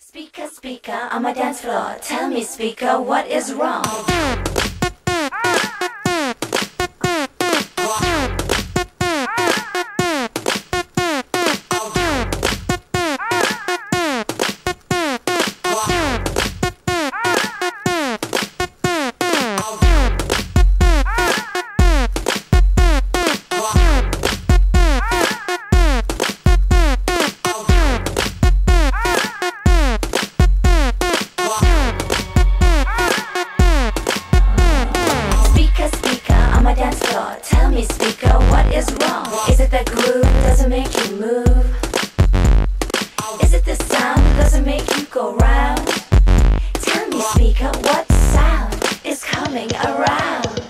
Speaker, speaker, on my dance floor. Tell me, speaker, what is wrong? Tell me, speaker, what is wrong? Is it the groove that doesn't make you move? Is it the sound that doesn't make you go round? Tell me, speaker, what sound is coming around?